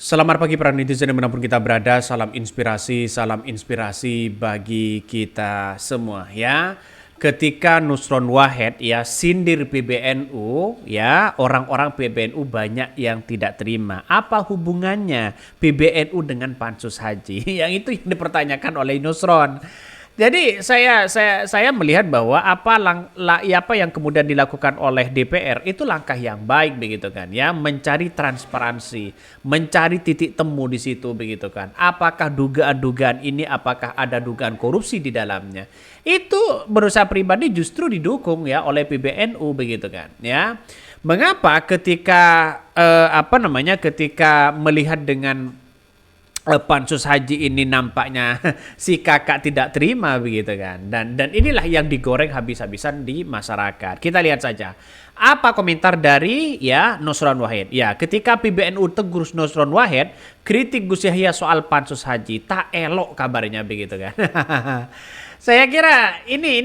Selamat pagi para netizen dimanapun kita berada, salam inspirasi bagi kita semua ya. Ketika Nusron Wahid ya sindir PBNU ya, orang-orang PBNU banyak yang tidak terima. Apa hubungannya PBNU dengan pansus haji? Yang itu yang dipertanyakan oleh Nusron. Jadi saya melihat bahwa apa yang kemudian dilakukan oleh DPR itu langkah yang baik begitu kan ya, mencari transparansi, mencari titik temu di situ begitu kan. Apakah dugaan-dugaan ini apakah ada dugaan korupsi di dalamnya? Itu menurut saya pribadi justru didukung ya oleh PBNU begitu kan ya. Mengapa ketika melihat dengan pansus haji ini nampaknya si kakak tidak terima begitu kan, dan inilah yang digoreng habis-habisan di masyarakat. Kita lihat saja apa komentar dari ya Nusron Wahid ya, ketika PBNU tegur Nusron Wahid kritik Gus Yahya soal pansus haji tak elok kabarnya begitu kan. Saya kira ini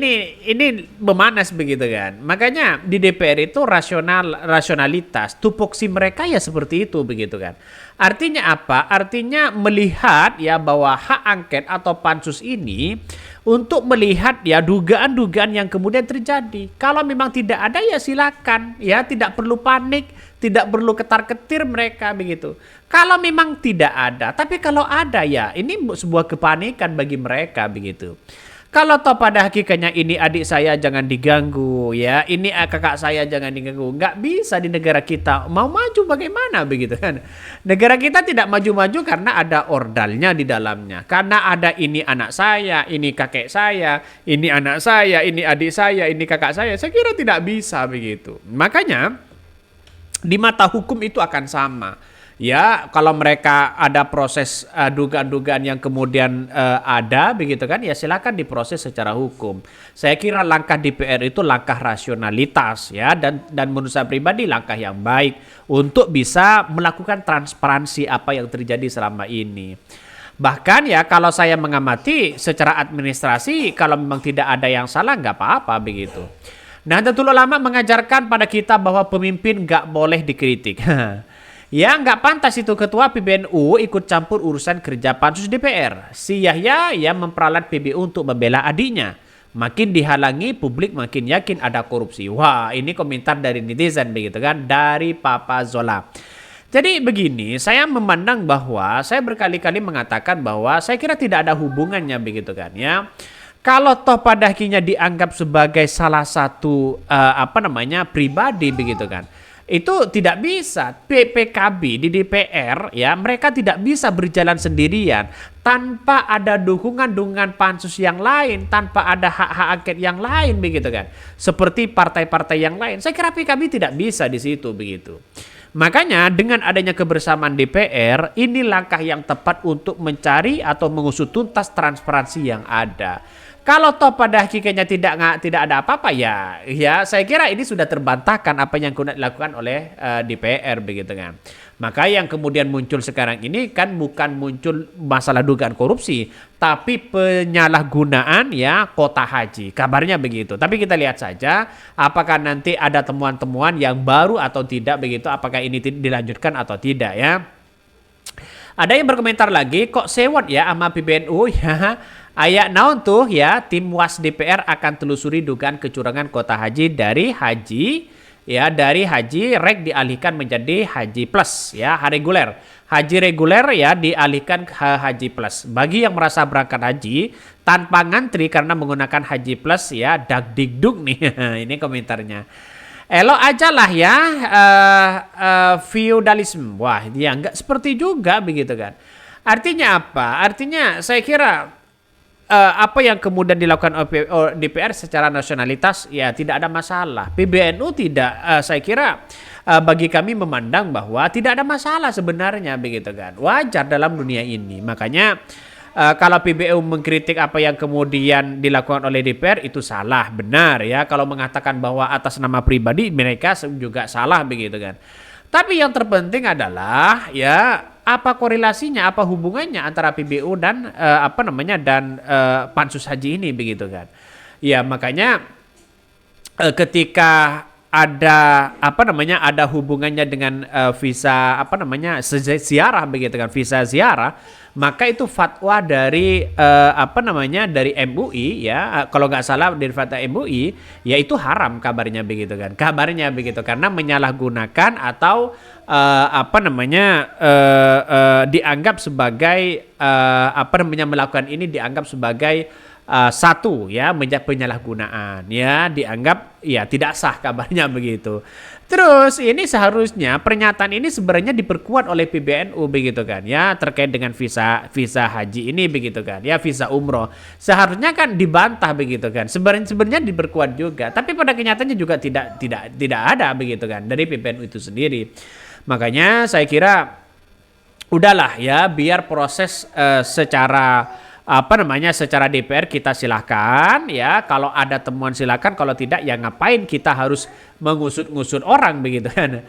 memanas begitu kan. Makanya di DPR itu rasionalitas, tupoksi mereka ya seperti itu begitu kan. Artinya apa? Artinya melihat ya bahwa hak angket atau pansus ini untuk melihat ya dugaan-dugaan yang kemudian terjadi. Kalau memang tidak ada ya silakan ya, tidak perlu panik, tidak perlu ketar-ketir mereka begitu. Kalau memang tidak ada, tapi kalau ada ya ini sebuah kepanikan bagi mereka begitu. Kalau toh pada hakikatnya ini adik saya jangan diganggu ya, ini kakak saya jangan diganggu, nggak bisa di negara kita. Mau maju bagaimana begitu kan? Negara kita tidak maju-maju karena ada ordalnya di dalamnya, karena ada ini anak saya, ini kakek saya, ini anak saya, ini adik saya, ini kakak saya. Saya kira tidak bisa begitu. Makanya di mata hukum itu akan sama. Ya, kalau mereka ada proses dugaan-dugaan yang kemudian ada begitu kan, ya silakan diproses secara hukum. Saya kira langkah DPR itu langkah rasionalitas ya, dan menurut saya pribadi langkah yang baik untuk bisa melakukan transparansi apa yang terjadi selama ini. Bahkan ya kalau saya mengamati secara administrasi, kalau memang tidak ada yang salah nggak apa-apa begitu. Nahdlatul Ulama mengajarkan pada kita bahwa pemimpin nggak boleh dikritik. Ya nggak pantas itu ketua PBNU ikut campur urusan kerja pansus DPR. Si Yahya yang memperalat PBU untuk membela adiknya. Makin dihalangi, publik makin yakin ada korupsi. Wah, ini komentar dari netizen begitu kan, dari Papa Zola. Jadi begini, saya memandang bahwa saya berkali-kali mengatakan bahwa saya kira tidak ada hubungannya begitu kan ya. Kalau toh pada akhirnya dianggap sebagai salah satu pribadi begitu kan, itu tidak bisa. PKB di DPR ya, mereka tidak bisa berjalan sendirian tanpa ada dukungan pansus yang lain, tanpa ada hak-hak angket yang lain begitu kan, seperti partai-partai yang lain. Saya kira PKB tidak bisa di situ begitu. Makanya dengan adanya kebersamaan DPR, ini langkah yang tepat untuk mencari atau mengusut tuntas transparansi yang ada. Kalau toh pada hakikatnya tidak ada apa-apa ya saya kira ini sudah terbantahkan apa yang dilakukan oleh DPR begitu kan. Maka yang kemudian muncul sekarang ini kan bukan muncul masalah dugaan korupsi, tapi penyalahgunaan ya kota haji. Kabarnya begitu. Tapi kita lihat saja apakah nanti ada temuan-temuan yang baru atau tidak begitu, apakah ini dilanjutkan atau tidak ya. Ada yang berkomentar lagi, kok sewot ya sama PBNU ya. Ayak naon tuh ya, tim Was DPR akan telusuri dugaan kecurangan kota haji dari haji reg dialihkan menjadi haji plus ya, reguler. Haji reguler ya dialihkan ke haji plus. Bagi yang merasa berangkat haji tanpa ngantri karena menggunakan haji plus ya, dagdikduk nih. Ini komentarnya. Elok aja lah ya feudalisme. Wah, dia nggak seperti juga begitu kan. Artinya apa? Artinya saya kira apa yang kemudian dilakukan oleh DPR secara nasionalitas ya tidak ada masalah. PBNU tidak, saya kira bagi kami memandang bahwa tidak ada masalah sebenarnya begitu kan. Wajar dalam dunia ini. Makanya kalau PBNU mengkritik apa yang kemudian dilakukan oleh DPR itu salah, benar ya. Kalau mengatakan bahwa atas nama pribadi mereka juga salah begitu kan. Tapi yang terpenting adalah ya apa korelasinya, apa hubungannya antara PBU dan pansus haji ini begitu kan. Ya makanya ketika ada hubungannya dengan visa ziarah begitu kan, visa ziarah, maka itu fatwa dari dari MUI ya, kalau nggak salah dari fatwa MUI ya itu haram kabarnya begitu karena menyalahgunakan atau dianggap sebagai melakukan ini dianggap sebagai satu ya penyalahgunaan ya, dianggap ya tidak sah kabarnya begitu. Terus ini seharusnya pernyataan ini sebenarnya diperkuat oleh PBNU begitu kan ya, terkait dengan visa haji ini begitu kan ya, visa umroh seharusnya kan dibantah begitu kan, sebenarnya diperkuat juga, tapi pada kenyataannya juga tidak ada begitu kan dari PBNU itu sendiri. Makanya saya kira udahlah ya, biar proses secara DPR kita silahkan ya, kalau ada temuan silahkan, kalau tidak ya ngapain kita harus mengusut-ngusut orang begitu kan.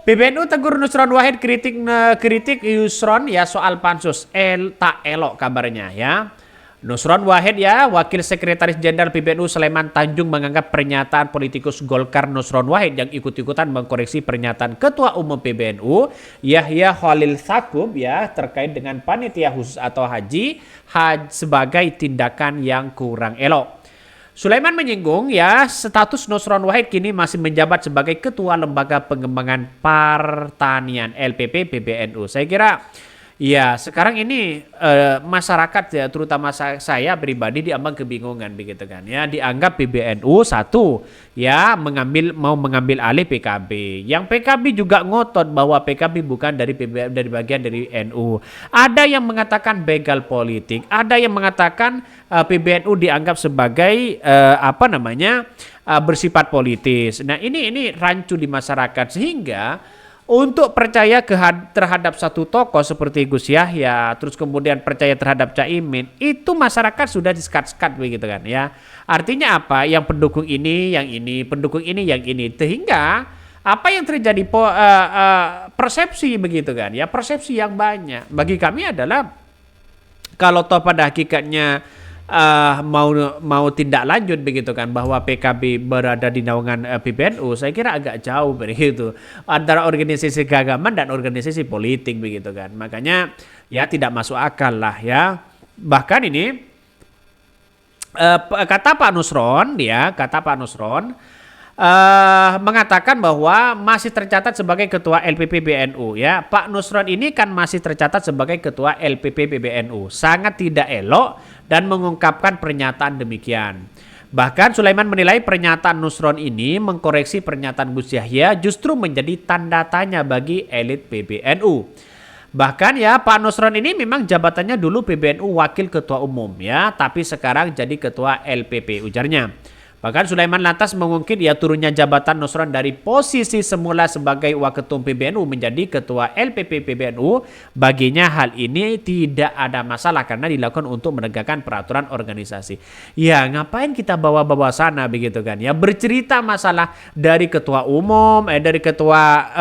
PBNU tegur Nusron Wahid kritik Yusron ya soal pansus tak elok kabarnya ya. Nusron Wahid ya, Wakil Sekretaris Jenderal PBNU Sleman Tanjung menganggap pernyataan politikus Golkar Nusron Wahid yang ikut-ikutan mengkoreksi pernyataan Ketua Umum PBNU Yahya Khalil Stakuf ya terkait dengan panitia khusus atau haji sebagai tindakan yang kurang elok. Sulaiman menyinggung ya, status Nusron Wahid kini masih menjabat sebagai Ketua Lembaga Pengembangan Pertanian LPP PBNU. Saya kira ya sekarang ini masyarakat ya, terutama saya pribadi diambang kebingungan begitu kan ya, dianggap PBNU satu ya mau mengambil alih PKB, yang PKB juga ngotot bahwa PKB bukan dari bagian dari NU. Ada yang mengatakan begal politik, ada yang mengatakan PBNU dianggap sebagai bersifat politis. Nah ini rancu di masyarakat, sehingga untuk percaya terhadap satu tokoh seperti Gus Yahya, terus kemudian percaya terhadap Caimin, itu masyarakat sudah disekat-sekat begitu kan ya. Artinya apa? Yang pendukung ini, yang ini, pendukung ini, yang ini. Sehingga apa yang terjadi persepsi begitu kan ya, persepsi yang banyak. Bagi kami adalah kalau toh pada hakikatnya mau tindak lanjut begitu kan, bahwa PKB berada di naungan PBNU, saya kira agak jauh begitu antara organisasi keagamaan dan organisasi politik begitu kan. Makanya ya tidak masuk akal lah ya. Bahkan ini kata Pak Nusron mengatakan bahwa masih tercatat sebagai ketua LPP PBNU ya. Pak Nusron ini kan masih tercatat sebagai ketua LPP PBNU. Sangat tidak elok dan mengungkapkan pernyataan demikian. Bahkan Sulaiman menilai pernyataan Nusron ini mengkoreksi pernyataan Gus Yahya justru menjadi tanda tanya bagi elit PBNU. Bahkan ya, Pak Nusron ini memang jabatannya dulu PBNU Wakil Ketua Umum ya, tapi sekarang jadi Ketua LPP ujarnya. Bahkan Sulaiman lantas mengungkit ya turunnya jabatan Nusron dari posisi semula sebagai Waketum PBNU menjadi Ketua LPP PBNU. Baginya hal ini tidak ada masalah karena dilakukan untuk menegakkan peraturan organisasi. Ya ngapain kita bawa-bawa sana begitu kan ya, bercerita masalah dari Ketua Umum, dari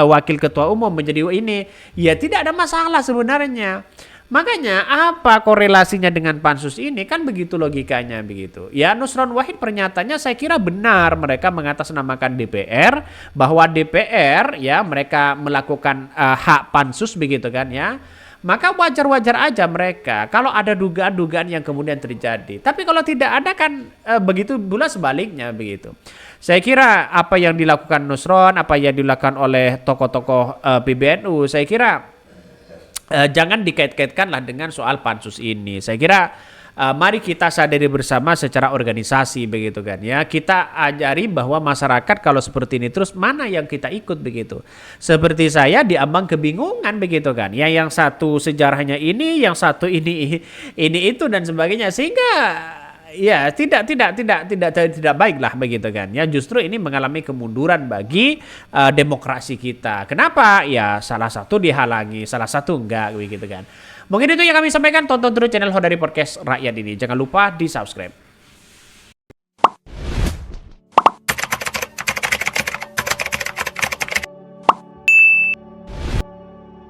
Wakil Ketua Umum menjadi ini, ya tidak ada masalah sebenarnya. Makanya apa korelasinya dengan pansus ini, kan begitu logikanya begitu. Ya Nusron Wahid pernyataannya saya kira benar, mereka mengatasnamakan DPR, bahwa DPR ya mereka melakukan hak pansus begitu kan ya. Maka wajar-wajar aja mereka kalau ada dugaan-dugaan yang kemudian terjadi. Tapi kalau tidak ada kan begitu pula sebaliknya begitu. Saya kira apa yang dilakukan Nusron, apa yang dilakukan oleh tokoh-tokoh PBNU, saya kira jangan dikait-kaitkanlah dengan soal pansus ini. Saya kira mari kita sadari bersama secara organisasi begitu kan ya. Kita ajari bahwa masyarakat kalau seperti ini terus mana yang kita ikut begitu. Seperti saya diambang kebingungan begitu kan. Ya yang satu sejarahnya ini, yang satu ini itu dan sebagainya, sehingga ya tidak baik lah begitu kan ya. Justru ini mengalami kemunduran bagi demokrasi kita. Kenapa? Ya salah satu dihalangi, salah satu enggak begitu kan. Mungkin itu yang kami sampaikan. Tonton terus channel Hodari Podcast Rakyat ini. Jangan lupa di subscribe.